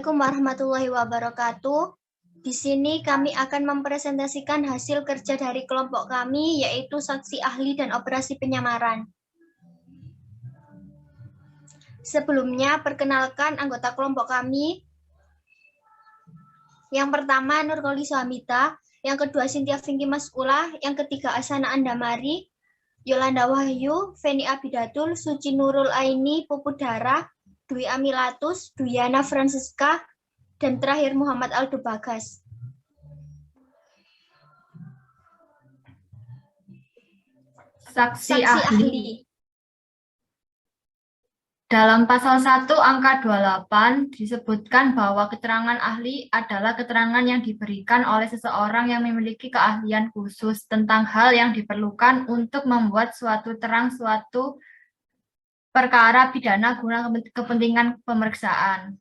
Assalamualaikum warahmatullahi wabarakatuh. Di sini kami akan mempresentasikan hasil kerja dari kelompok kami, yaitu saksi ahli dan operasi penyamaran. Sebelumnya, perkenalkan anggota kelompok kami. Yang pertama, Nurkoli Suhamita. Yang kedua, Cynthia Vinky Maskula. Yang ketiga, Asana Andamari. Yolanda Wahyu, Feni Abidatul, Suci Nurul Aini, Pupudara, Dwi Amilatus, Duyana Francisca, dan terakhir Muhammad Aldo Bagas. Saksi ahli. Dalam pasal 1 angka 28 disebutkan bahwa keterangan ahli adalah keterangan yang diberikan oleh seseorang yang memiliki keahlian khusus tentang hal yang diperlukan untuk membuat suatu perkara pidana guna kepentingan pemeriksaan.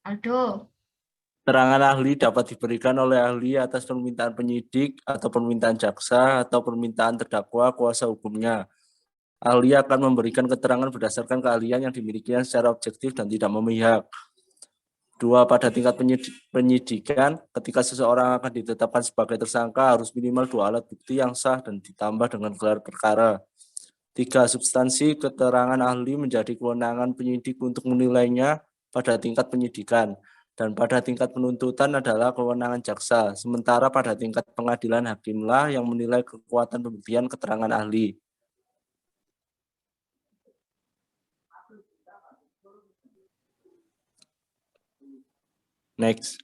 Aldo. Keterangan ahli dapat diberikan oleh ahli atas permintaan penyidik atau permintaan jaksa atau permintaan terdakwa kuasa hukumnya. Ahli akan memberikan keterangan berdasarkan keahlian yang dimilikinya secara objektif dan tidak memihak. 2. Pada tingkat penyidikan, ketika seseorang akan ditetapkan sebagai tersangka harus minimal 2 alat bukti yang sah dan ditambah dengan gelar perkara. 3. Substansi keterangan ahli menjadi kewenangan penyidik untuk menilainya pada tingkat penyidikan, dan pada tingkat penuntutan adalah kewenangan jaksa, sementara pada tingkat pengadilan hakimlah yang menilai kekuatan pembuktian keterangan ahli. Next.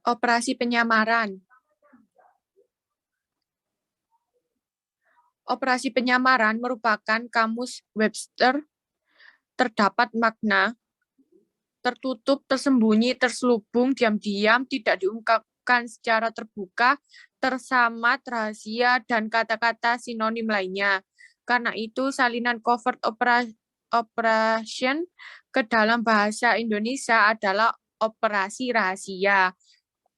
Operasi penyamaran. Operasi penyamaran merupakan kamus Webster. Terdapat makna tertutup, tersembunyi, terselubung, diam-diam, tidak diungkapkan secara terbuka, tersamat, rahasia, dan kata-kata sinonim lainnya. Karena itu, salinan covert operation ke dalam bahasa Indonesia adalah operasi rahasia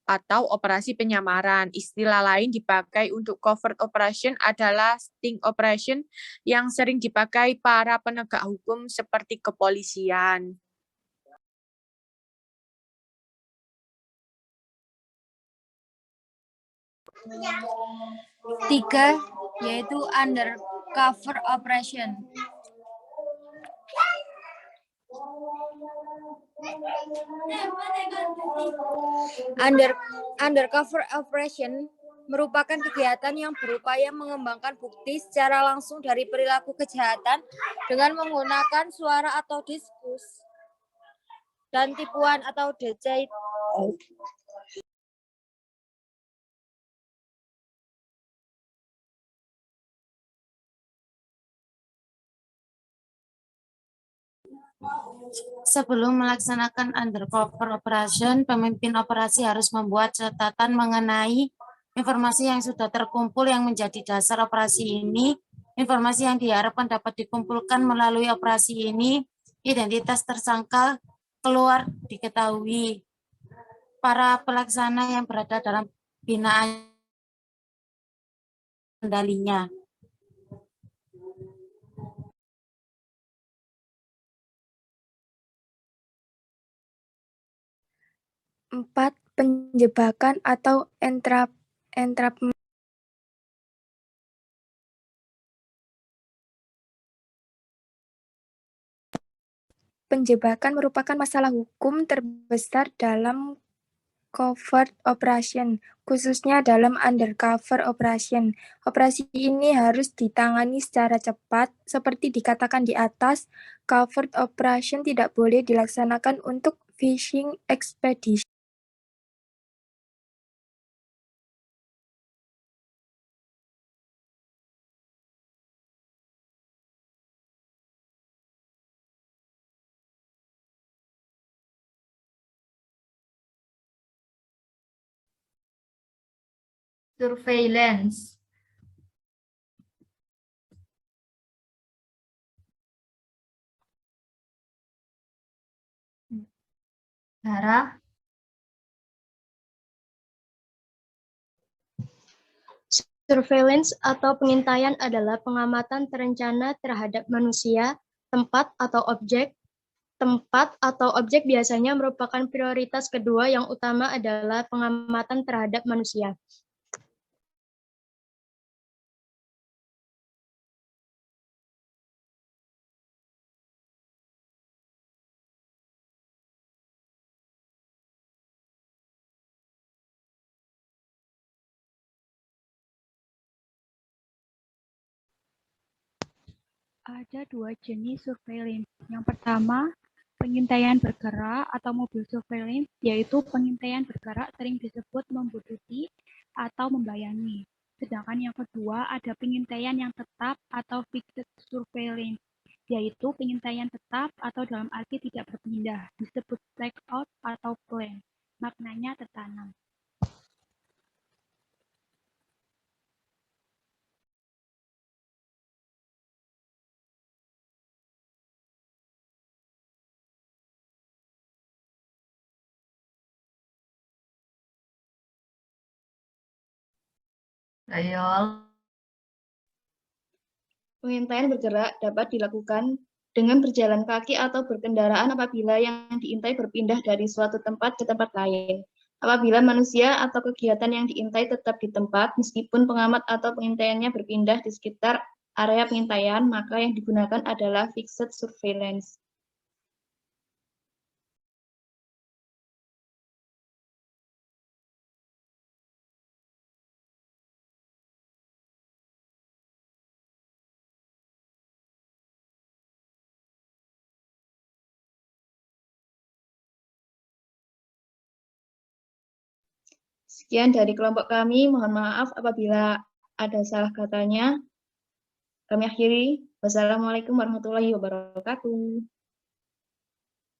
atau operasi penyamaran. Istilah lain dipakai untuk covert operation adalah sting operation yang sering dipakai para penegak hukum seperti kepolisian. Tiga, yaitu undercover operation. Undercover operation merupakan kegiatan yang berupaya mengembangkan bukti secara langsung dari perilaku kejahatan dengan menggunakan suara atau diskus dan tipuan atau DC. Sebelum melaksanakan undercover operation, pemimpin operasi harus membuat catatan mengenai informasi yang sudah terkumpul yang menjadi dasar operasi ini. Informasi yang diharapkan dapat dikumpulkan melalui operasi ini, identitas tersangka keluar diketahui. Para pelaksana yang berada dalam binaan kendalinya. 4. Penjebakan atau entrapment. Penjebakan merupakan masalah hukum terbesar dalam covert operation, khususnya dalam undercover operation. Operasi ini harus ditangani secara cepat, seperti dikatakan di atas. Covert operation tidak boleh dilaksanakan untuk fishing expedition. Surveillance. Sarah, Surveillance atau pengintaian adalah pengamatan terencana terhadap manusia, tempat atau objek. Tempat atau objek biasanya merupakan prioritas kedua, yang utama adalah pengamatan terhadap manusia. Ada dua jenis surveillance. Yang pertama, pengintaian bergerak atau mobile surveillance, yaitu pengintaian bergerak sering disebut membuntuti atau membayangi. Sedangkan yang kedua, ada pengintaian yang tetap atau fixed surveillance, yaitu pengintaian tetap atau dalam arti tidak berpindah, disebut take out atau plan. Maknanya tertanam. Dayol, Pengintaian bergerak dapat dilakukan dengan berjalan kaki atau berkendaraan apabila yang diintai berpindah dari suatu tempat ke tempat lain. Apabila manusia atau kegiatan yang diintai tetap di tempat, meskipun pengamat atau pengintaiannya berpindah di sekitar area pengintaian, maka yang digunakan adalah fixed surveillance. Sekian dari kelompok kami. Mohon maaf apabila ada salah katanya. Kami akhiri. Wassalamualaikum warahmatullahi wabarakatuh.